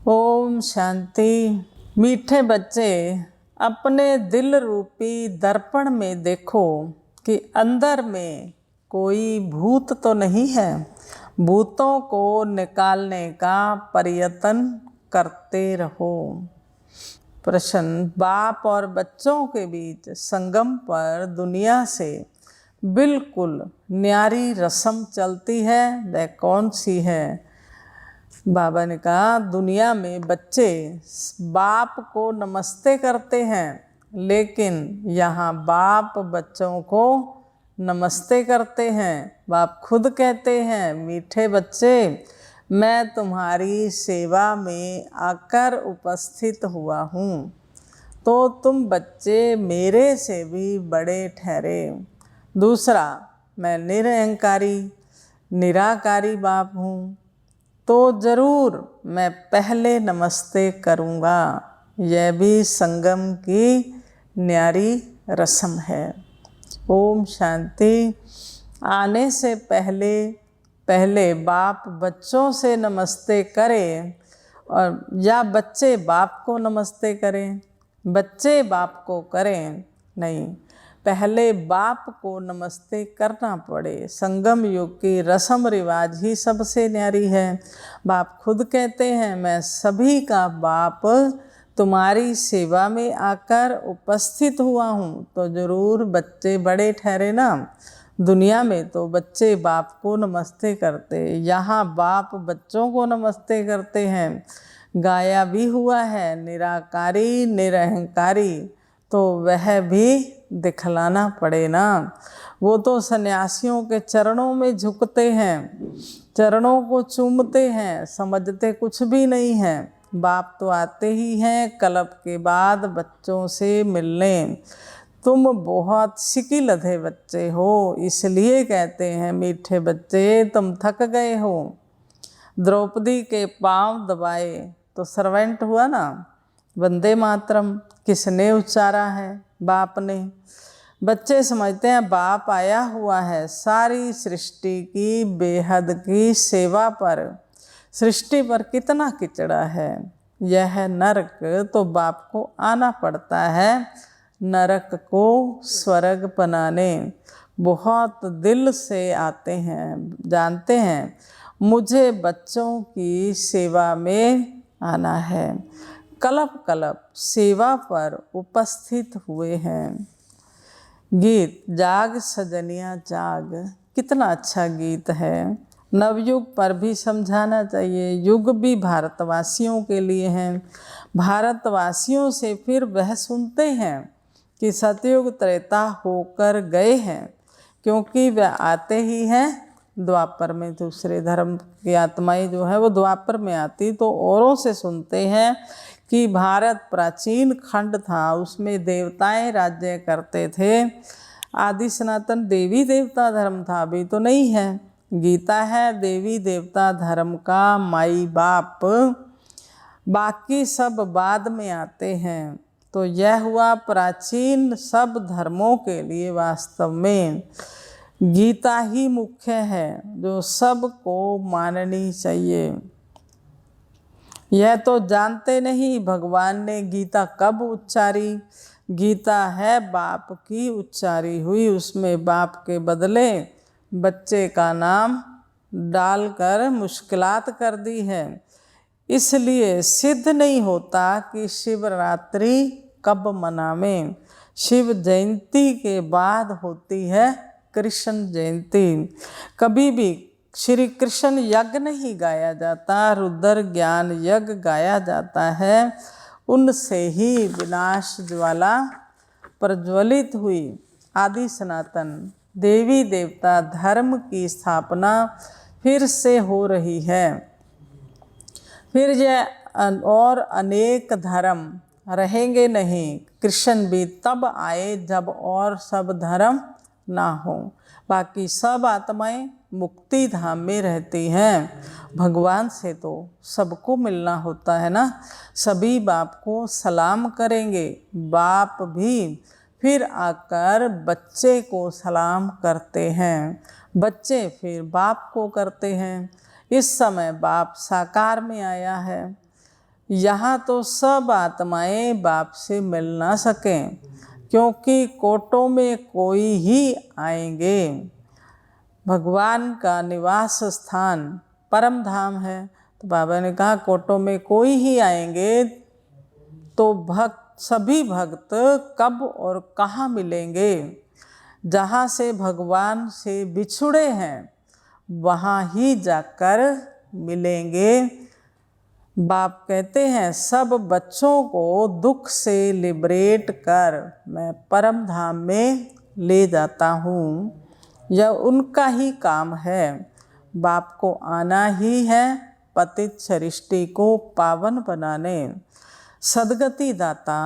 ओम शांति। मीठे बच्चे, अपने दिल रूपी दर्पण में देखो कि अंदर में कोई भूत तो नहीं है। भूतों को निकालने का प्रयत्न करते रहो। प्रश्न, बाप और बच्चों के बीच संगम पर दुनिया से बिल्कुल न्यारी रस्म चलती है, वह कौन सी है? बाबा ने कहा, दुनिया में बच्चे बाप को नमस्ते करते हैं, लेकिन यहाँ बाप बच्चों को नमस्ते करते हैं। बाप खुद कहते हैं, मीठे बच्चे, मैं तुम्हारी सेवा में आकर उपस्थित हुआ हूँ, तो तुम बच्चे मेरे से भी बड़े ठहरे। दूसरा, मैं निरहंकारी निराकारी बाप हूँ, तो ज़रूर मैं पहले नमस्ते करूँगा। यह भी संगम की न्यारी रस्म है। ओम शांति। आने से पहले बाप बच्चों से नमस्ते करें और या बच्चे बाप को नमस्ते करें, बच्चे बाप को करें, नहीं, पहले बाप को नमस्ते करना पड़े। संगम युग की रस्म रिवाज ही सबसे न्यारी है। बाप खुद कहते हैं, मैं सभी का बाप तुम्हारी सेवा में आकर उपस्थित हुआ हूँ, तो ज़रूर बच्चे बड़े ठहरे ना। दुनिया में तो बच्चे बाप को नमस्ते करते, यहाँ बाप बच्चों को नमस्ते करते हैं। गाया भी हुआ है, निराकारी निरहंकारी, तो वह भी दिखलाना पड़े ना। वो तो सन्यासियों के चरणों में झुकते हैं, चरणों को चूमते हैं, समझते कुछ भी नहीं हैं। बाप तो आते ही हैं कल्प के बाद बच्चों से मिलने। तुम बहुत सिकिलधे बच्चे हो, इसलिए कहते हैं, मीठे बच्चे, तुम थक गए हो। द्रौपदी के पांव दबाए तो सर्वेंट हुआ ना। वंदे मातरम किसने उच्चारा है? बाप ने। बच्चे समझते हैं बाप आया हुआ है सारी सृष्टि की बेहद की सेवा पर। सृष्टि पर कितना किचड़ा है, यह नरक, तो बाप को आना पड़ता है नरक को स्वर्ग बनाने। बहुत दिल से आते हैं, जानते हैं मुझे बच्चों की सेवा में आना है। कल्प कल्प सेवा पर उपस्थित हुए हैं। गीत जाग सजनिया जाग, कितना अच्छा गीत है। नवयुग पर भी समझाना चाहिए, युग भी भारतवासियों के लिए हैं। भारतवासियों से फिर वह सुनते हैं कि सतयुग त्रेता होकर गए हैं, क्योंकि वह आते ही हैं द्वापर में। दूसरे धर्म की आत्माएं जो है वो द्वापर में आती, तो औरों से सुनते हैं कि भारत प्राचीन खंड था, उसमें देवताएं राज्य करते थे। आदि सनातन देवी देवता धर्म था, अभी तो नहीं है। गीता है देवी देवता धर्म का माई बाप, बाकी सब बाद में आते हैं। तो यह हुआ प्राचीन सब धर्मों के लिए वास्तव में गीता ही मुख्य है, जो सबको माननी चाहिए। यह तो जानते नहीं भगवान ने गीता कब उच्चारी। गीता है बाप की उच्चारी हुई, उसमें बाप के बदले बच्चे का नाम डालकर मुश्किलात कर दी है। इसलिए सिद्ध नहीं होता कि शिवरात्रि कब मनावें। शिव जयंती के बाद होती है कृष्ण जयंती। कभी भी श्री कृष्ण यज्ञ नहीं गाया जाता, रुद्र ज्ञान यज्ञ गाया जाता है। उनसे ही विनाश ज्वाला प्रज्वलित हुई। आदि सनातन देवी देवता धर्म की स्थापना फिर से हो रही है। फिर यह और अनेक धर्म रहेंगे नहीं। कृष्ण भी तब आए जब और सब धर्म ना हो। बाकी सब आत्माएं मुक्ति धाम में रहती हैं। भगवान से तो सबको मिलना होता है ना। सभी बाप को सलाम करेंगे, बाप भी फिर आकर बच्चे को सलाम करते हैं, बच्चे फिर बाप को करते हैं। इस समय बाप साकार में आया है। यहाँ तो सब आत्माएं बाप से मिल ना सकें, क्योंकि कोटों में कोई ही आएंगे। भगवान का निवास स्थान परम धाम है। तो बाबा ने कहा कोटों में कोई ही आएंगे तो सभी भक्त कब और कहाँ मिलेंगे? जहाँ से भगवान से बिछुड़े हैं वहाँ ही जाकर मिलेंगे। बाप कहते हैं सब बच्चों को दुख से लिबरेट कर मैं परम धाम में ले जाता हूँ। यह उनका ही काम है। बाप को आना ही है पतित सृष्टि को पावन बनाने। सदगति दाता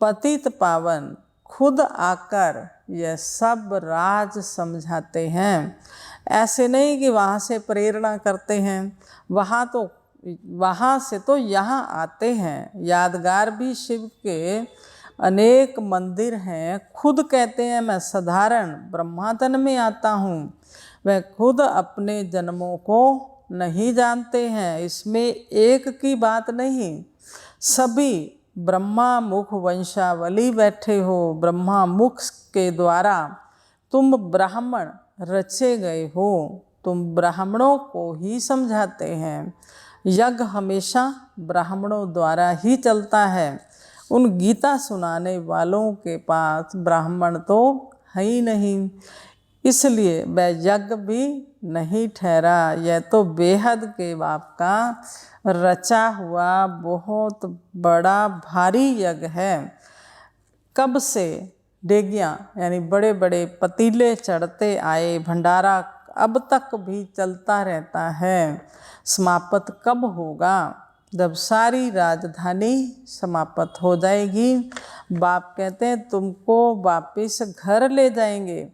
पतित पावन खुद आकर यह सब राज समझाते हैं। ऐसे नहीं कि वहाँ से प्रेरणा करते हैं, वहाँ से तो यहाँ आते हैं। यादगार भी शिव के अनेक मंदिर हैं। खुद कहते हैं मैं साधारण ब्रह्मातन में आता हूँ। वह खुद अपने जन्मों को नहीं जानते हैं। इसमें एक की बात नहीं, सभी ब्रह्मा मुख वंशावली बैठे हो। ब्रह्मा मुख के द्वारा तुम ब्राह्मण रचे गए हो। तुम ब्राह्मणों को ही समझाते हैं। यज्ञ हमेशा ब्राह्मणों द्वारा ही चलता है। उन गीता सुनाने वालों के पास ब्राह्मण तो है ही नहीं, इसलिए वह यज्ञ भी नहीं ठहरा। यह तो बेहद के बाप का रचा हुआ बहुत बड़ा भारी यज्ञ है। कब से डेगियाँ यानी बड़े बड़े पतीले चढ़ते आए, भंडारा अब तक भी चलता रहता है। समाप्त कब होगा? जब सारी राजधानी समाप्त हो जाएगी। बाप कहते हैं तुमको वापस घर ले जाएंगे,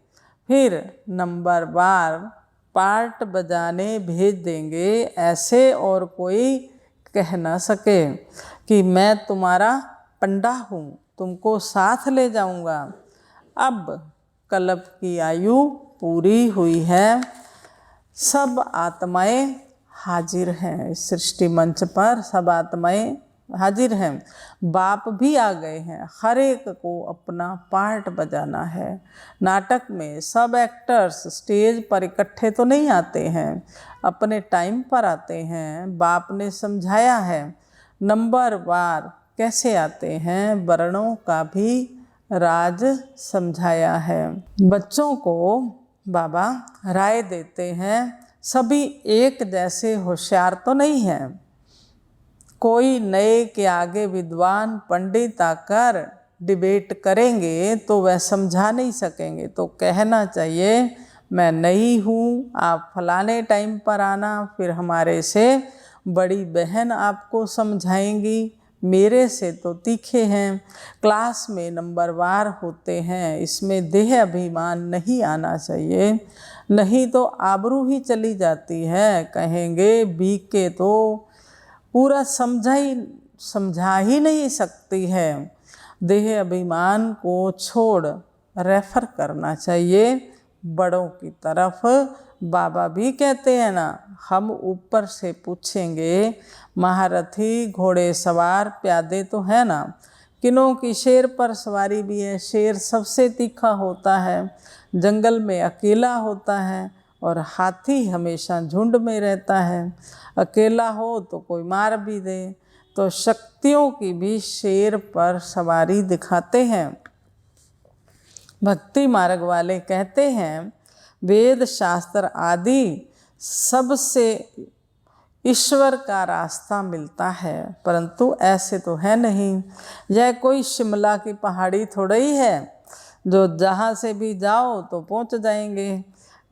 फिर नंबरवार पार्ट बजाने भेज देंगे। ऐसे और कोई कह ना सके कि मैं तुम्हारा पंडा हूँ, तुमको साथ ले जाऊँगा। अब कल्प की आयु पूरी हुई है। सब आत्माएं हाजिर हैं इस सृष्टि मंच पर, सब आत्माएं हाजिर हैं। बाप भी आ गए हैं। हर एक को अपना पार्ट बजाना है। नाटक में सब एक्टर्स स्टेज पर इकट्ठे तो नहीं आते हैं, अपने टाइम पर आते हैं। बाप ने समझाया है नंबरवार कैसे आते हैं। वर्णों का भी राज समझाया है। बच्चों को बाबा राय देते हैं। सभी एक जैसे होशियार तो नहीं हैं। कोई नए के आगे विद्वान पंडित आकर डिबेट करेंगे तो वह समझा नहीं सकेंगे। तो कहना चाहिए मैं नई हूँ, आप फलाने टाइम पर आना, फिर हमारे से बड़ी बहन आपको समझाएंगी। मेरे से तो तीखे हैं। क्लास में नंबरवार होते हैं। इसमें देह अभिमान नहीं आना चाहिए, नहीं तो आबरू ही चली जाती है। कहेंगे बीके तो पूरा समझा ही नहीं सकती है। देह अभिमान को छोड़ रेफर करना चाहिए बड़ों की तरफ। बाबा भी कहते हैं ना, हम ऊपर से पूछेंगे महारथी घोड़े सवार प्यादे तो है ना, किन्हों की शेर पर सवारी भी है। शेर सबसे तीखा होता है, जंगल में अकेला होता है, और हाथी हमेशा झुंड में रहता है। अकेला हो तो कोई मार भी दे। तो शक्तियों की भी शेर पर सवारी दिखाते हैं। भक्ति मार्ग वाले कहते हैं वेद शास्त्र आदि सबसे ईश्वर का रास्ता मिलता है, परंतु ऐसे तो है नहीं। यह कोई शिमला की पहाड़ी थोड़ा ही है जो जहाँ से भी जाओ तो पहुँच जाएंगे।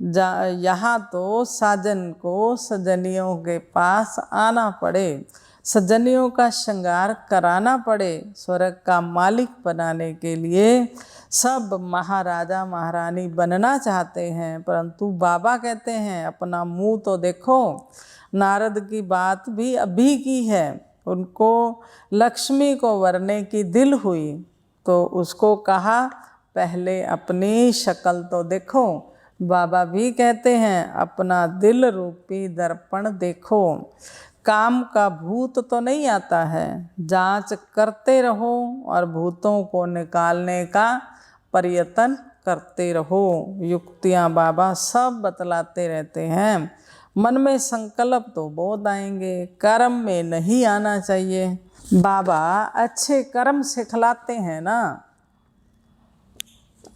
यहाँ तो साजन को सजनियों के पास आना पड़े, सजनियों का श्रृंगार कराना पड़े। स्वर्ग का मालिक बनाने के लिए सब महाराजा महारानी बनना चाहते हैं, परंतु बाबा कहते हैं अपना मुंह तो देखो। नारद की बात भी अभी की है। उनको लक्ष्मी को वरने की दिल हुई तो उसको कहा पहले अपनी शक्ल तो देखो। बाबा भी कहते हैं अपना दिल रूपी दर्पण देखो। काम का भूत तो नहीं आता है। जांच करते रहो और भूतों को निकालने का प्रयत्न करते रहो। युक्तियाँ बाबा सब बतलाते रहते हैं। मन में संकल्प तो बहुत आएंगे, कर्म में नहीं आना चाहिए। बाबा अच्छे कर्म सिखलाते हैं ना।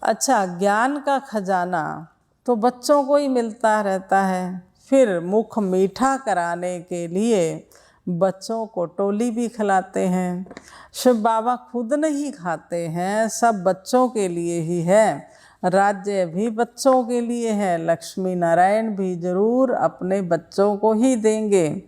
अच्छा, ज्ञान का खजाना तो बच्चों को ही मिलता रहता है। फिर मुख मीठा कराने के लिए बच्चों को टोली भी खिलाते हैं। शिव बाबा खुद नहीं खाते हैं, सब बच्चों के लिए ही है। राज्य भी बच्चों के लिए है। लक्ष्मी नारायण भी जरूर अपने बच्चों को ही देंगे,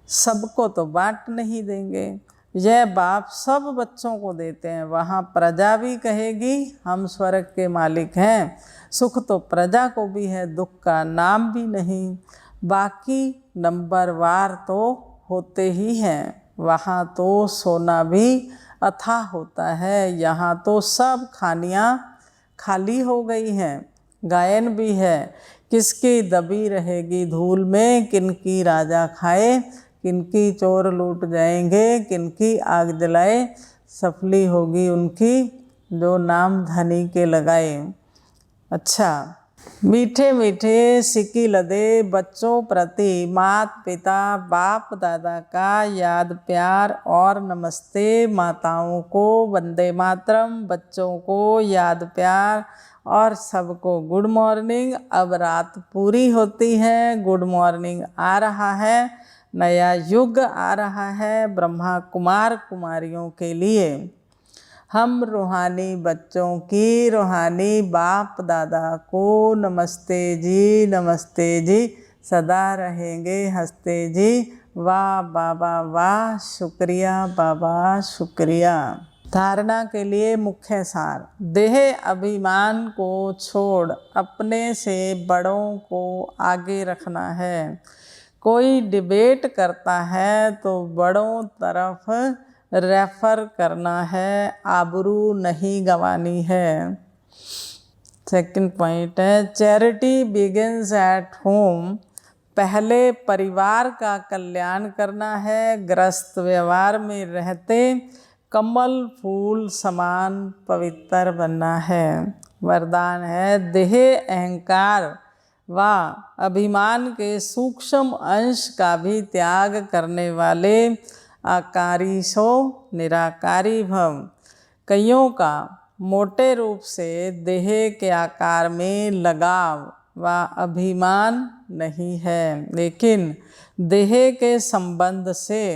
सबको तो बांट नहीं देंगे। यह बाप सब बच्चों को देते हैं। वहाँ प्रजा भी कहेगी हम स्वर्ग के मालिक हैं। सुख तो प्रजा को भी है, दुख का नाम भी नहीं। बाकी नंबरवार तो होते ही हैं। वहाँ तो सोना भी अथाह होता है, यहाँ तो सब खानियाँ खाली हो गई हैं। गायन भी है, किसकी दबी रहेगी धूल में, किनकी राजा खाए, किनकी चोर लूट जाएंगे, किनकी आग जलाए, सफली होगी उनकी जो नाम धनी के लगाए। अच्छा, मीठे मीठे सिक्की लदे बच्चों प्रति मात पिता बाप दादा का याद प्यार और नमस्ते। माताओं को वंदे मातरम, बच्चों को याद प्यार और सबको गुड मॉर्निंग। अब रात पूरी होती है, गुड मॉर्निंग आ रहा है, नया युग आ रहा है ब्रह्मा कुमार कुमारियों के लिए। हम रूहानी बच्चों की रूहानी बाप दादा को नमस्ते जी सदा रहेंगे हंसते जी। वाह बाबा वाह, शुक्रिया बाबा शुक्रिया। धारणा के लिए मुख्य सार, देह अभिमान को छोड़ अपने से बड़ों को आगे रखना है। कोई डिबेट करता है तो बड़ों तरफ रेफर करना है, आबरू नहीं गंवानी है। सेकंड पॉइंट है चैरिटी बिगिंस एट होम। पहले परिवार का कल्याण करना है। गृहस्थ व्यवहार में रहते कमल फूल समान पवित्र बनना है। वरदान है देह अहंकार व अभिमान के सूक्ष्म अंश का भी त्याग करने वाले आकारी सो निराकारी भव। कईयों का मोटे रूप से देह के आकार में लगाव व अभिमान नहीं है, लेकिन देह के संबंध से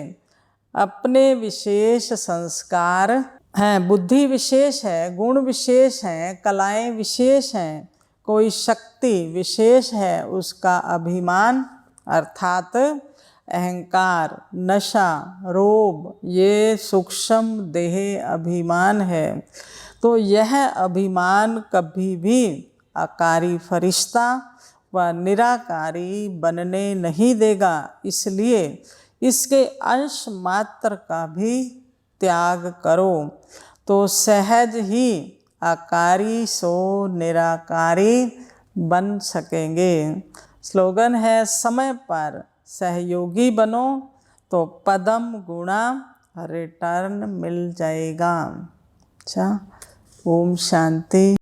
अपने विशेष संस्कार हैं, बुद्धि विशेष है, गुण विशेष हैं, कलाएं विशेष हैं, कोई शक्ति विशेष है, उसका अभिमान अर्थात अहंकार, नशा, रोब, ये सूक्ष्म देह अभिमान है। तो यह अभिमान कभी भी आकारी फरिश्ता व निराकारी बनने नहीं देगा। इसलिए इसके अंश मात्र का भी त्याग करो तो सहज ही आकारी सो निराकारी बन सकेंगे। स्लोगन है समय पर सहयोगी बनो तो पदम गुणा रिटर्न मिल जाएगा। अच्छा, ओम शांति।